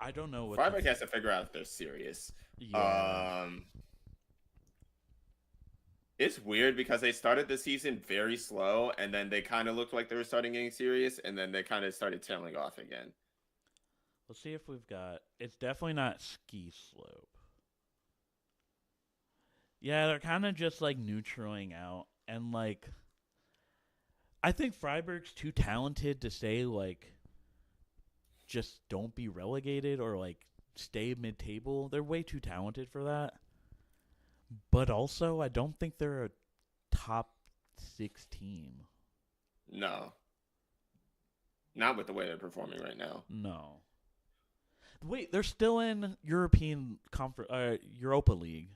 I don't know what
Freiburg has to figure out if they're serious.
Yeah.
It's weird because they started the season very slow, and then they kind of looked like they were starting getting serious, and then they kind of started tailing off again.
Let's see if we've got. It's definitely not ski slope. Yeah, they're kind of just like neutraling out, and like, I think Freiburg's too talented to say like, just don't be relegated or like stay mid-table. They're way too talented for that. But also, I don't think they're a top 6 team.
No. Not with the way they're performing right now.
No. Wait, they're still in Europa League.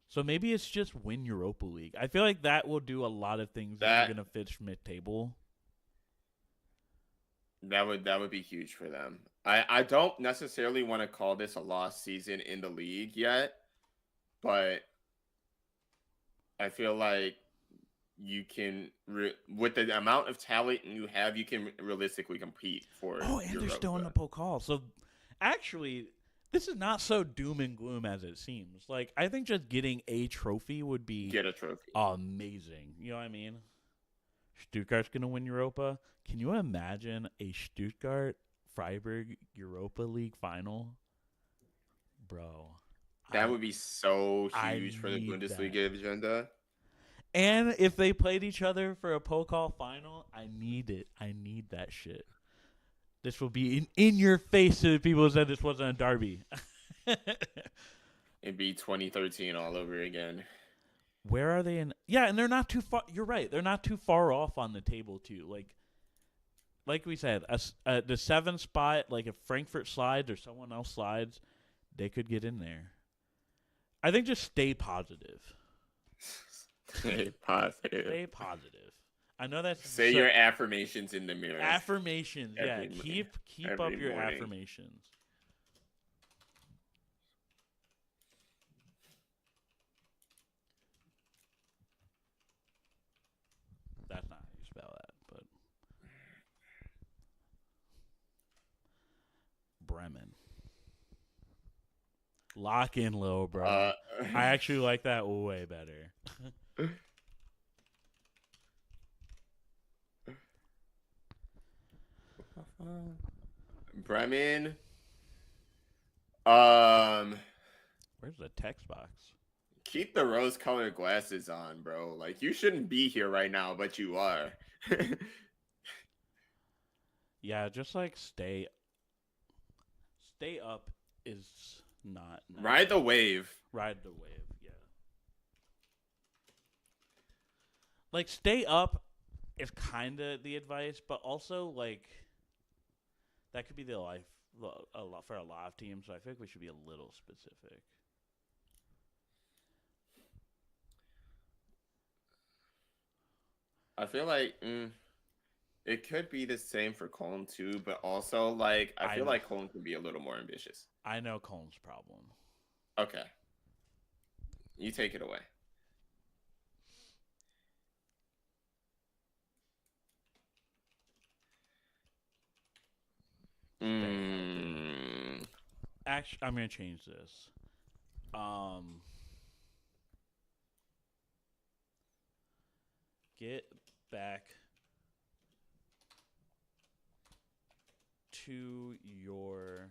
So maybe it's just win Europa League. I feel like that will do a lot of things if you're going to finish mid-table.
That would be huge for them. I don't necessarily want to call this a lost season in the league yet, but I feel like you can, with the amount of talent you have, you can realistically compete for.
Oh, and they're still in the Pokal. So, actually, this is not so doom and gloom as it seems. Like, I think just getting a trophy would be
get a trophy
amazing. You know what I mean? Stuttgart's gonna win Europa. Can you imagine a Stuttgart Freiburg Europa League final, bro?
That would be so huge for the Bundesliga agenda.
And if they played each other for a Pokal final, I need it. I need that shit. This will be in your face to the people who said this wasn't a derby.
It'd be 2013 all over again.
Where are they in? Yeah, and they're not too far. You're right. They're not too far off on the table, too. Like we said, the 7th spot, like if Frankfurt slides or someone else slides, they could get in there. I think just stay positive.
Stay positive.
Stay positive. I know that's
say your affirmations in the mirror.
Affirmations, yeah. Keep up your
morning.
Affirmations. That's not how you spell that, but Bremen. Lock in low, bro. I actually like that way better.
Bremen.
Where's the text box?
Keep the rose-colored glasses on, bro. Like, you shouldn't be here right now, but you are.
Yeah, just like stay up is not nice.
Ride the wave.
Ride the wave, yeah. Like stay up is kind of the advice, but also like that could be the life a lot for a lot of teams. So I think we should be a little specific.
I feel like it could be the same for Cologne too, but also like I feel like Cologne could be a little more ambitious.
I know Colton's problem.
Okay. You take it away.
Actually, I'm gonna change this. Get back to your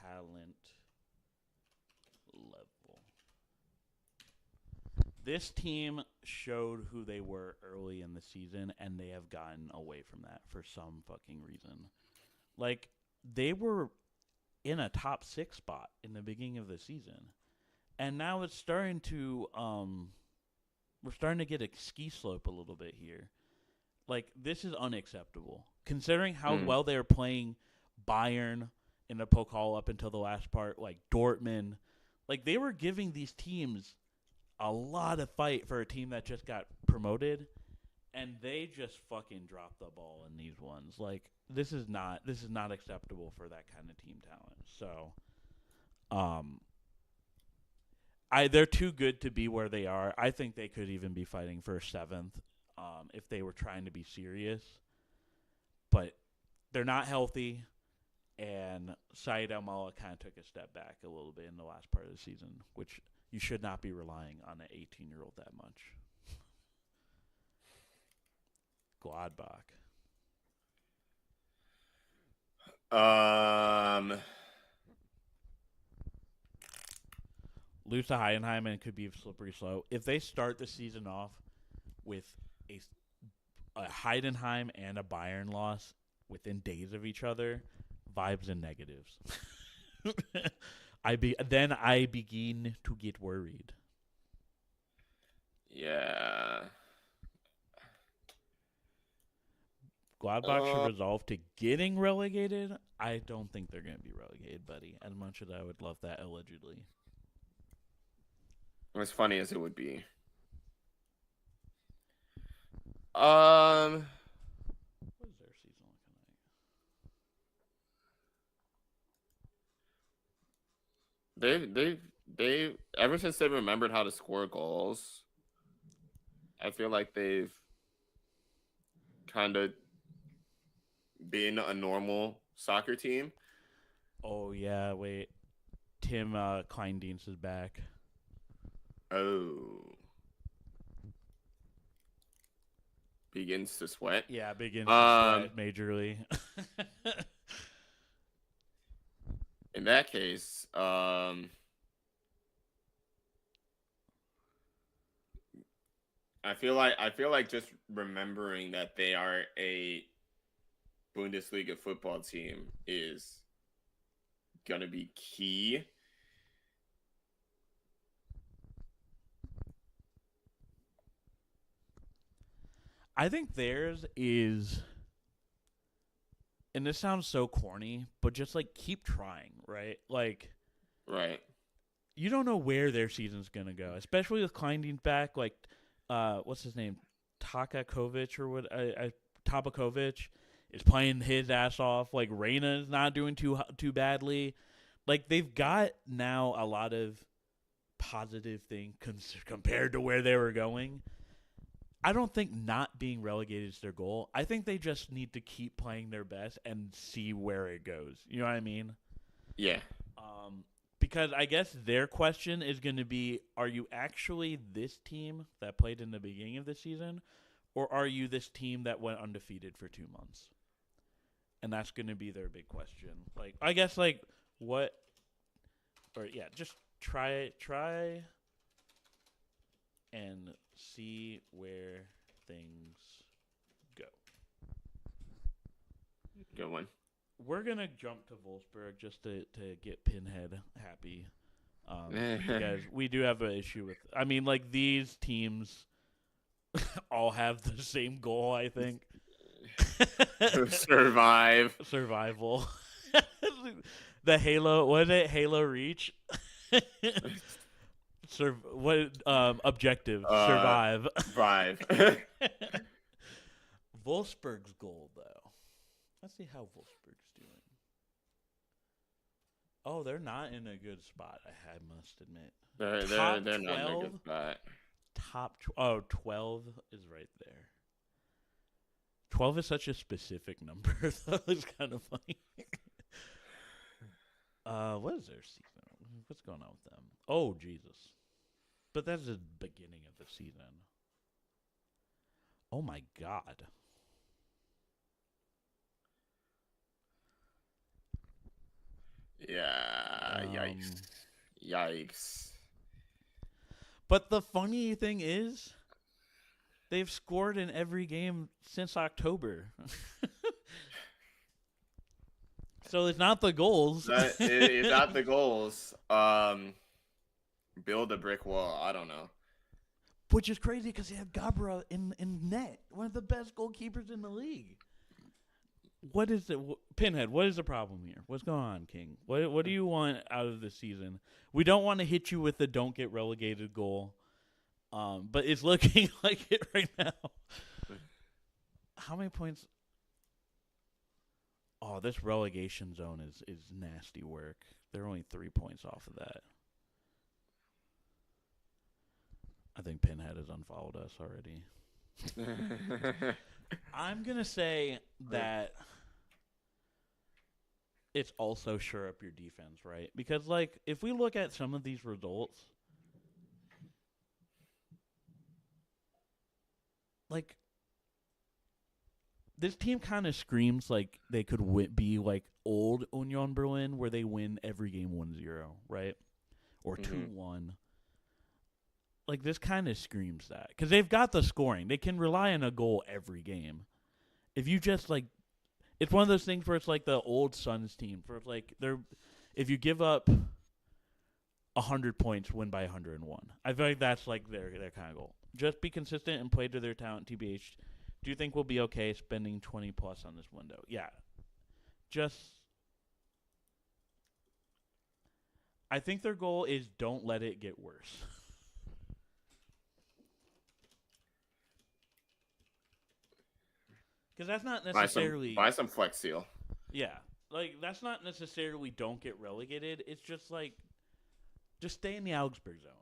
talent level. This team showed who they were early in the season, and they have gotten away from that for some fucking reason. Like, they were in a top 6 spot in the beginning of the season. And now it's starting to, we're starting to get a ski slope a little bit here. Like, this is unacceptable. Considering how well they were playing Bayern in the Pokal up until the last part, like Dortmund. Like, they were giving these teams a lot of fight for a team that just got promoted. And they just fucking dropped the ball in these ones. Like, this is not acceptable for that kind of team talent. So, they're too good to be where they are. I think they could even be fighting for 7th if they were trying to be serious. But they're not healthy, and Said Al-Mala kind of took a step back a little bit in the last part of the season, which you should not be relying on an 18-year-old that much. Gladbach. Lose to Heidenheim, and it could be a slippery slope. If they start the season off with a Heidenheim and a Bayern loss within days of each other, vibes and negatives. I begin to get worried.
Yeah.
Gladbach should resolve to getting relegated. I don't think they're going to be relegated, buddy, as much as I would love that allegedly.
As funny as it would be. What
is their season looking
like? They ever since they remembered how to score goals, I feel like they've kind of been a normal soccer team.
Oh yeah, wait. Tim Kleindienst is back.
Oh. Begins to sweat.
Yeah, begins to sweat majorly.
In that case, I feel like just remembering that they are a Bundesliga football team is gonna be key.
I think theirs is, and this sounds so corny, but just like keep trying, right? Like,
right.
You don't know where their season's gonna go, especially with Kleindienst back. Like, what's his name, Takakovic or what? Tabakovic is playing his ass off. Like, Reyna is not doing too badly. Like, they've got now a lot of positive things compared to where they were going. I don't think not being relegated is their goal. I think they just need to keep playing their best and see where it goes. You know what I mean?
Yeah.
Because I guess their question is going to be, are you actually this team that played in the beginning of the season, or are you this team that went undefeated for 2 months? And that's going to be their big question. Like, I guess, like, what, or yeah, just try and see where things go.
Good one.
We're going to jump to Wolfsburg just to get Pinhead happy. Because we do have an issue with, I mean, like, these teams all have the same goal, I think. Survival. The Halo, what is it? Halo Reach? Objective. Survive. Wolfsburg's goal, though. Let's see how Wolfsburg's doing. Oh, they're not in a good spot, I must admit.
They're not in a good spot.
12 is right there. 12 is such a specific number, though. It's kind of funny. What is their season? What's going on with them? Oh, Jesus. But that's the beginning of the season. Oh, my God.
Yeah, yikes.
But the funny thing is, they've scored in every game since October. So it's not the goals.
It's not the goals. Build a brick wall. I don't know.
Which is crazy because they have Gabra in net, one of the best goalkeepers in the league. What is it, Pinhead? What is the problem here? What's going on, King? What do you want out of the season? We don't want to hit you with the don't get relegated goal, but it's looking like it right now. How many points? Oh, this relegation zone is nasty work. They're only 3 points off of that. I think Pinhead has unfollowed us already. I'm going to say that it's also shore up your defense, right? Because, like, if we look at some of these results, like, this team kind of screams like they could be like old Union Berlin, where they win every game 1-0, right? Or 2-1. Like, this kind of screams that. Because they've got the scoring. They can rely on a goal every game. If you just, like, it's one of those things where it's like the old Suns team. For like, if you give up 100 points, win by 101. I feel like that's like their kind of goal. Just be consistent and play to their talent, TBH. Do you think we'll be okay spending 20 plus on this window? Yeah. I think their goal is don't let it get worse. Because that's not necessarily...
Buy some Flex Seal.
Yeah. Like, that's not necessarily don't get relegated. It's just like, just stay in the Augsburg zone.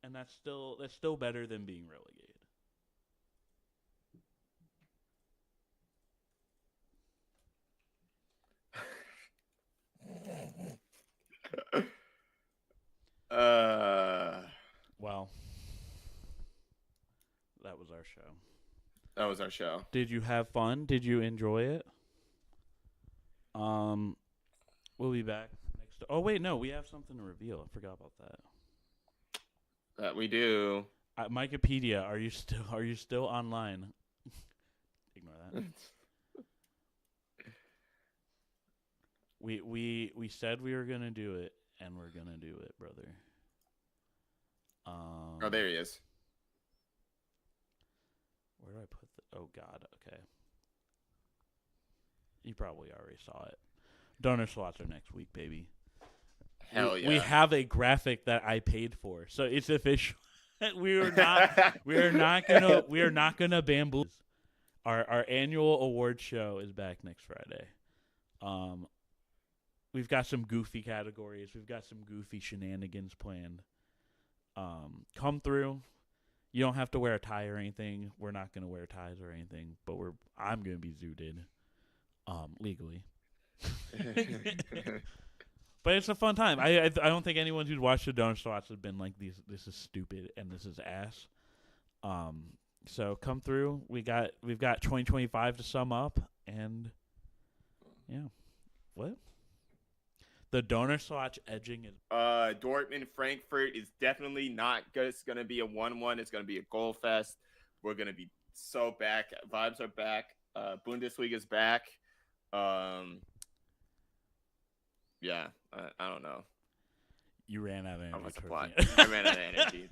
And that's still better than being relegated. Well, that was our show.
That was our show.
Did you have fun? Did you enjoy it? We'll be back next. Oh wait, no, we have something to reveal. I forgot about that.
That we do.
Wikipedia, are you still online? Ignore that. We said we were gonna do it, and we're gonna do it, brother.
Oh, there he is.
Where do I put the... Oh, God, okay. You probably already saw it. Donor slots are next week, baby.
Hell yeah.
We have a graphic that I paid for, so it's official. we are not gonna bamboozle. Our annual award show is back next Friday. We've got some goofy categories. We've got some goofy shenanigans planned. Come through. You don't have to wear a tie or anything. We're not going to wear ties or anything, but I'm going to be zooted, legally. But it's a fun time. I don't think anyone who's watched the Donut Slots has been like, this is stupid and this is ass. So come through. We've got 2025 to sum up, and yeah, what the donor swatch edging is.
Dortmund Frankfurt is definitely not good. It's gonna be a 1-1. It's gonna be a goal fest. We're gonna be so back. Vibes are back. Bundesliga's back. Yeah, I don't know.
You ran out of
I
energy.
must
towards
apply.
the end.
I ran out of energy.